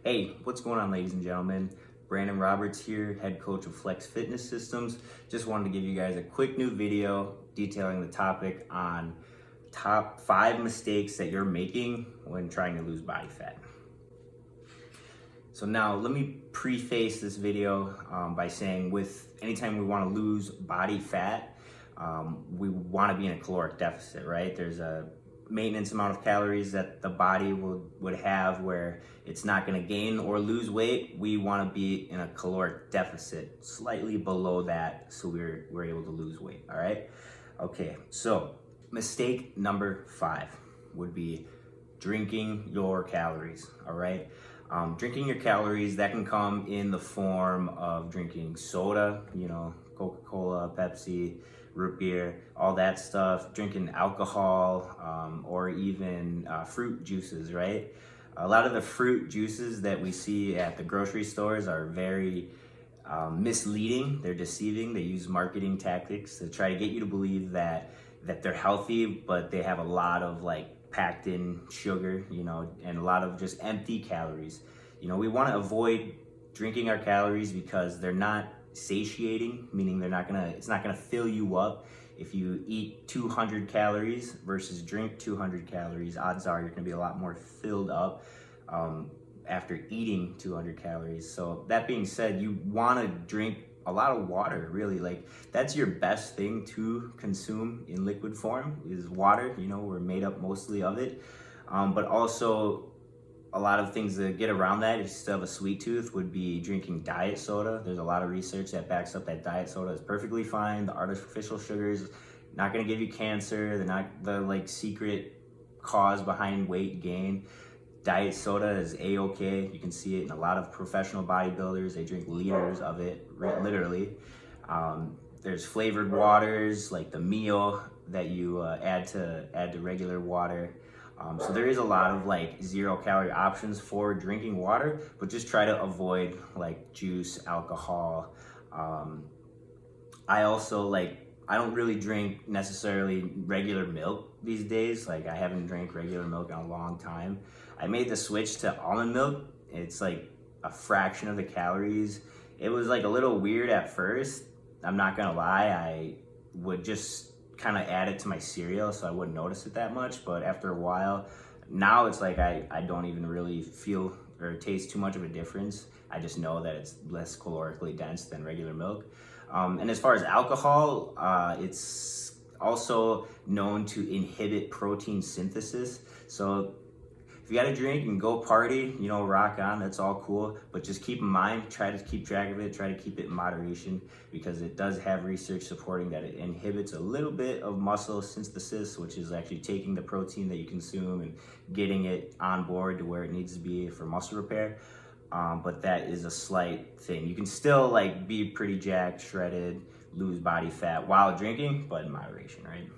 Hey, what's going on, ladies and gentlemen? Brandon Roberts here, head coach of Flex Fitness Systems. Just wanted to give you guys a quick new video detailing the topic on top 5 mistakes that you're making when trying to lose body fat. So now let me preface this video by saying anytime we want to lose body fat, we want to be in a caloric deficit, right? There's a maintenance amount of calories that the body would have where it's not going to gain or lose weight. We want to be in a caloric deficit, slightly below that, so we're able to lose weight. All right. Okay. So mistake number 5 would be drinking your calories. All right. Drinking your calories, that can come in the form of drinking soda, Coca-Cola, Pepsi, root beer, all that stuff, drinking alcohol, or even fruit juices, right? A lot of the fruit juices that we see at the grocery stores are very misleading. They're deceiving. They use marketing tactics to try to get you to believe that they're healthy, but they have a lot of packed in sugar, and a lot of just empty calories. We want to avoid drinking our calories because they're not satiating, meaning it's not gonna fill you up. If you eat 200 calories versus drink 200 calories, odds are you're gonna be a lot more filled up after eating 200 calories. So that being said, you wanna drink a lot of water, really. That's your best thing to consume in liquid form is water. We're made up mostly of it. But also a lot of things to get around that, if you still have a sweet tooth, would be drinking diet soda. There's a lot of research that backs up that diet soda is perfectly fine. The artificial sugars not going to give you cancer. They're not the secret cause behind weight gain. Diet soda is a-okay. You can see it in a lot of professional bodybuilders. They drink liters of it, literally. There's flavored waters like the Mio that you add to regular water. So there is a lot of 0-calorie options for drinking water, but just try to avoid juice, alcohol. I also I don't really drink necessarily regular milk these days. I haven't drank regular milk in a long time. I made the switch to almond milk. It's a fraction of the calories. It was a little weird at first. I'm not gonna lie. I would just kind of add it to my cereal so I wouldn't notice it that much, but after a while, now it's I don't even really feel or taste too much of a difference. I just know that it's less calorically dense than regular milk. And as far as alcohol, it's also known to inhibit protein synthesis. So if you got a drink and go party, rock on, that's all cool. But just keep in mind, try to keep track of it, try to keep it in moderation, because it does have research supporting that it inhibits a little bit of muscle synthesis, which is actually taking the protein that you consume and getting it on board to where it needs to be for muscle repair. But that is a slight thing. You can still be pretty jacked, shredded, lose body fat while drinking, but in moderation, right?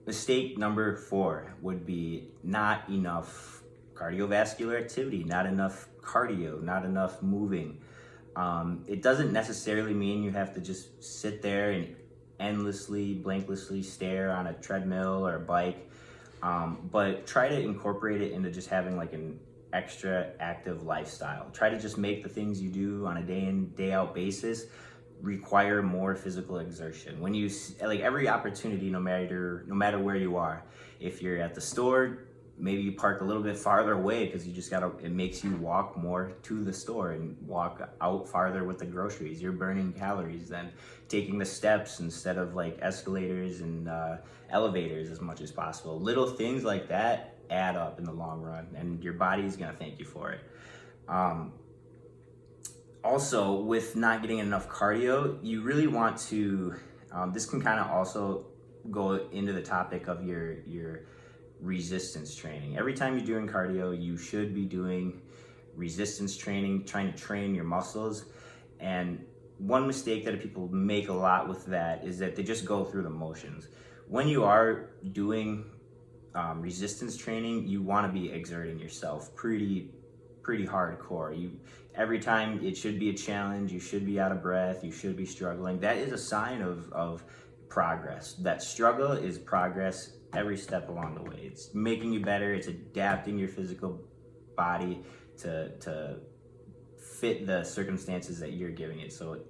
Mistake number 4 would be not enough cardiovascular activity, not enough cardio, not enough moving. It doesn't necessarily mean you have to just sit there and endlessly, blanklessly stare on a treadmill or a bike, but try to incorporate it into just having an extra active lifestyle. Try to just make the things you do on a day in, day out basis require more physical exertion. When you every opportunity, no matter where you are, if you're at the store, maybe you park a little bit farther away because it makes you walk more to the store and walk out farther with the groceries. You're burning calories than taking the steps instead of escalators and elevators as much as possible. Little things like that add up in the long run, and your body's gonna thank you for it. Also, with not getting enough cardio, you really want to, this can kind of also go into the topic of your resistance training. Every time you're doing cardio, you should be doing resistance training, trying to train your muscles. And one mistake that people make a lot with that is that they just go through the motions. When you are doing resistance training, you want to be exerting yourself pretty hardcore. Every time it should be a challenge, you should be out of breath, you should be struggling. That is a sign of progress. That struggle is progress every step along the way. It's making you better, it's adapting your physical body to fit the circumstances that you're giving it. So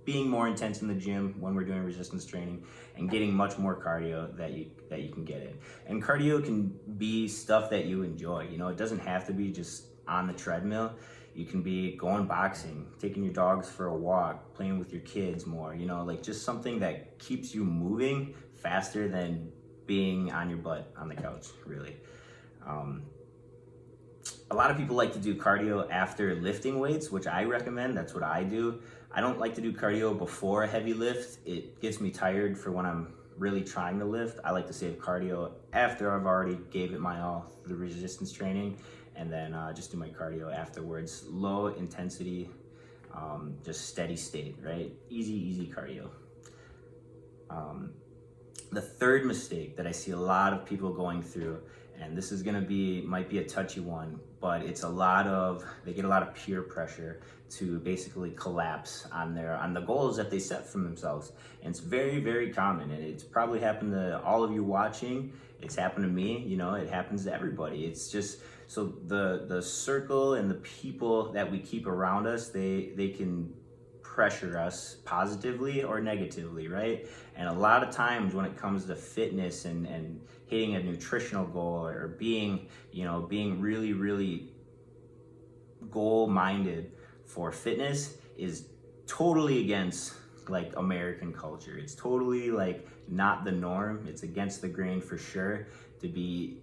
being more intense in the gym when we're doing resistance training and getting much more cardio that you can get in. And cardio can be stuff that you enjoy. You know, it doesn't have to be just on the treadmill. You can be going boxing, taking your dogs for a walk, playing with your kids more, you know, like just something that keeps you moving faster than being on your butt on the couch, really. A lot of people like to do cardio after lifting weights, which I recommend. That's what I do. I don't like to do cardio before a heavy lift. It gets me tired for when I'm really trying to lift. I like to save cardio after I've already gave it my all through the resistance training, and then just do my cardio afterwards. Low intensity, just steady state, right? Easy cardio. The third mistake that I see a lot of people going through, and this is might be a touchy one, but it's they get a lot of peer pressure to basically collapse on the goals that they set for themselves. And it's very, very common, and it's probably happened to all of you watching. It's happened to me, you know, it happens to everybody. It's just, so the circle and the people that we keep around us, they can pressure us positively or negatively, right? And a lot of times when it comes to fitness and hitting a nutritional goal or being really, really goal-minded for fitness is totally against like American culture. It's totally like not the norm. It's against the grain for sure to be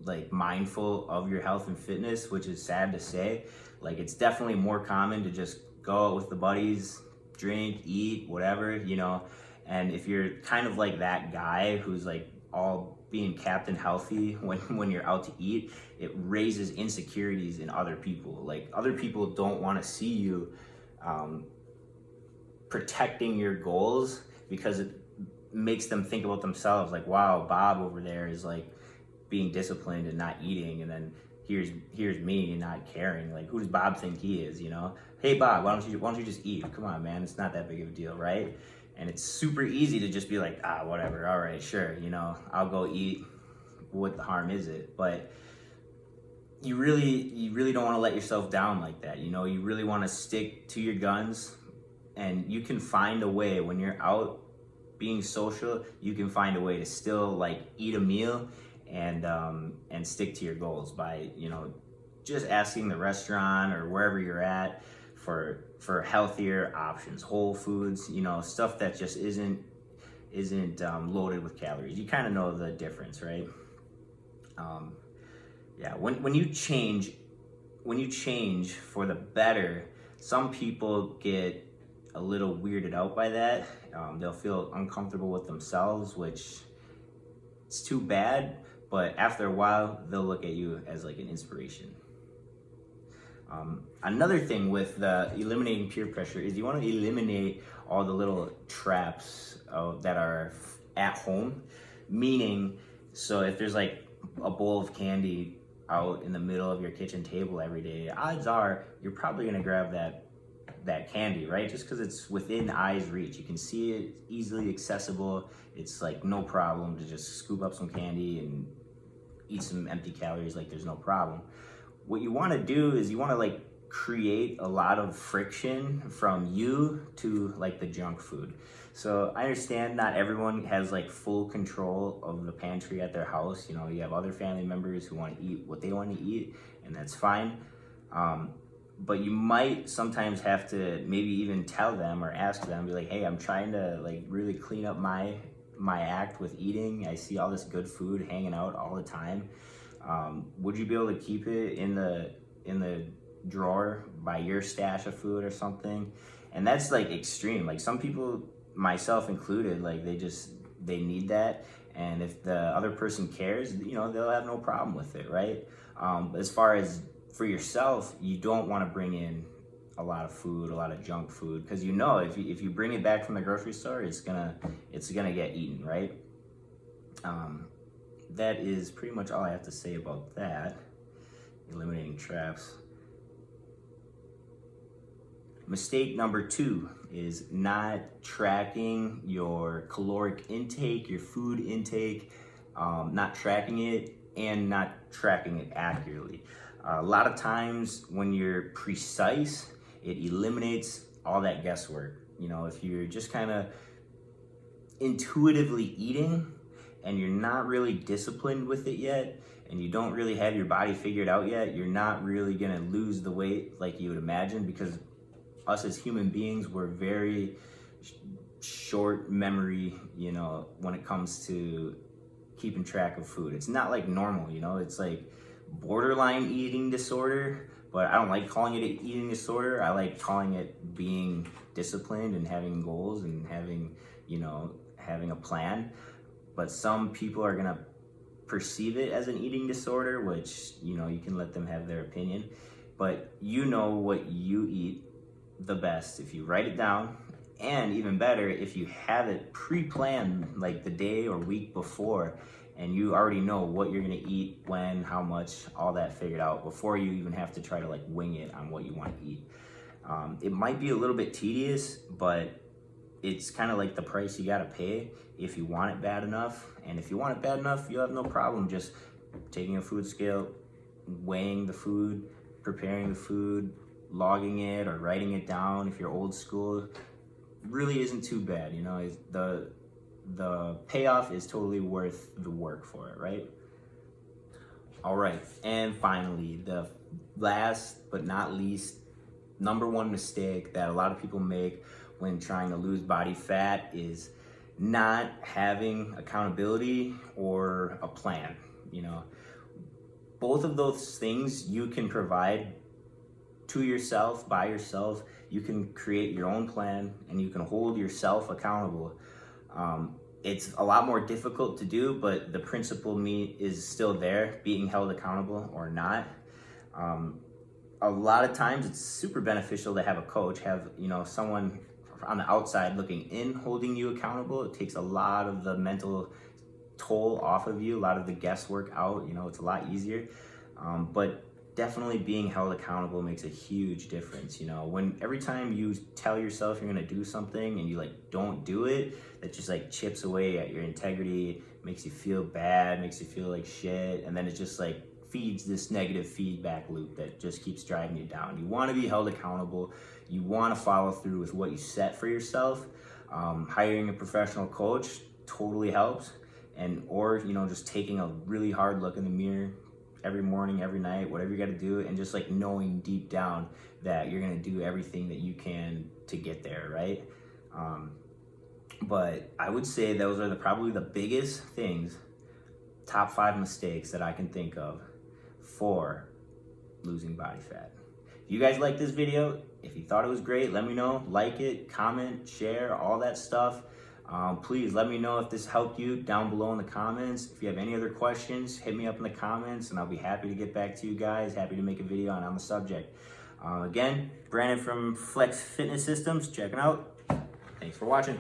like mindful of your health and fitness, which is sad to say. Like, it's definitely more common to just go out with the buddies, drink, eat, whatever, you know. And if you're kind of like that guy who's like all being Captain Healthy when you're out to eat, it raises insecurities in other people. Like, other people don't want to see you protecting your goals, because it makes them think about themselves like, wow, Bob over there is like being disciplined and not eating, and then here's me not caring. Like, who does Bob think he is, you know? Hey Bob, why don't you just eat? Come on, man, it's not that big of a deal, right? And it's super easy to just be like, whatever, all right, sure, you know, I'll go eat. What the harm is it? But you really don't want to let yourself down like that, you know? You really want to stick to your guns, and you can find a way when you're out being social. You can find a way to still like eat a meal and stick to your goals by, you know, just asking the restaurant or wherever you're at for healthier options, whole foods, you know, stuff that just isn't loaded with calories. You kind of know the difference, right? Yeah, when you change for the better, some people get a little weirded out by that. They'll feel uncomfortable with themselves, which it's too bad, but after a while, they'll look at you as like an inspiration. Another thing with the eliminating peer pressure is you want to eliminate all the little traps that are at home. Meaning, so if there's like a bowl of candy out in the middle of your kitchen table every day, odds are you're probably going to grab that candy, right? Just because it's within eye's reach. You can see it, easily accessible. It's like no problem to just scoop up some candy and eat some empty calories like there's no problem. What you want to do is you want to like create a lot of friction from you to like the junk food. So I understand not everyone has like full control of the pantry at their house. You know, you have other family members who want to eat what they want to eat, and that's fine. But you might sometimes have to maybe even tell them or ask them, be like, hey, I'm trying to like really clean up my act with eating. I see all this good food hanging out all the time. Would you be able to keep it in the drawer by your stash of food or something? And that's like extreme. Like, some people, myself included, like they need that. And if the other person cares, you know, they'll have no problem with it, right? As far as for yourself, you don't want to bring in a lot of food, a lot of junk food, because you know if you bring it back from the grocery store, it's gonna get eaten, right? That is pretty much all I have to say about that. Eliminating traps. Mistake number 2 is not tracking your caloric intake, your food intake, not tracking it and not tracking it accurately. A lot of times when you're precise, it eliminates all that guesswork. You know, if you're just kind of intuitively eating and you're not really disciplined with it yet, and you don't really have your body figured out yet, you're not really gonna lose the weight like you would imagine, because us as human beings, we're very short memory, you know, when it comes to keeping track of food. It's not like normal, you know, it's like borderline eating disorder, but I don't like calling it an eating disorder. I like calling it being disciplined and having goals and having, you know, having a plan. But some people are gonna perceive it as an eating disorder, which, you know, you can let them have their opinion. But you know what you eat the best if you write it down, and even better if you have it pre-planned like the day or week before, and you already know what you're gonna eat, when, how much, all that figured out before you even have to try to like wing it on what you want to eat. It might be a little bit tedious, but it's kind of like the price you gotta pay if you want it bad enough. And if you want it bad enough, you'll have no problem just taking a food scale, weighing the food, preparing the food, logging it or writing it down. If you're old school, really isn't too bad. You know, the payoff is totally worth the work for it, right? All right, and finally, the last but not least, number one mistake that a lot of people make when trying to lose body fat is not having accountability or a plan. You know, both of those things you can provide to yourself, by yourself. You can create your own plan and you can hold yourself accountable. It's a lot more difficult to do, but the principle is still there, being held accountable or not. A lot of times it's super beneficial to have a coach, have, you know, someone on the outside looking in, holding you accountable. It takes a lot of the mental toll off of you, a lot of the guesswork out. You know, it's a lot easier. But definitely being held accountable makes a huge difference. You know, when every time you tell yourself you're gonna do something and you like don't do it, that just like chips away at your integrity, makes you feel bad, makes you feel like shit, and then it just like feeds this negative feedback loop that just keeps driving you down. You want to be held accountable. You want to follow through with what you set for yourself. Hiring a professional coach totally helps, or you know, just taking a really hard look in the mirror every morning, every night, whatever you got to do, and just like knowing deep down that you're going to do everything that you can to get there, right? But I would say those are probably the biggest things, top 5 mistakes that I can think of for losing body fat. If you guys like this video, if you thought it was great, let me know. Like it, comment, share, all that stuff. Please let me know if this helped you down below in the comments. If you have any other questions, hit me up in the comments and I'll be happy to get back to you guys. Happy to make a video on the subject. Again, Brandon from Flex Fitness Systems, checking out. Thanks for watching.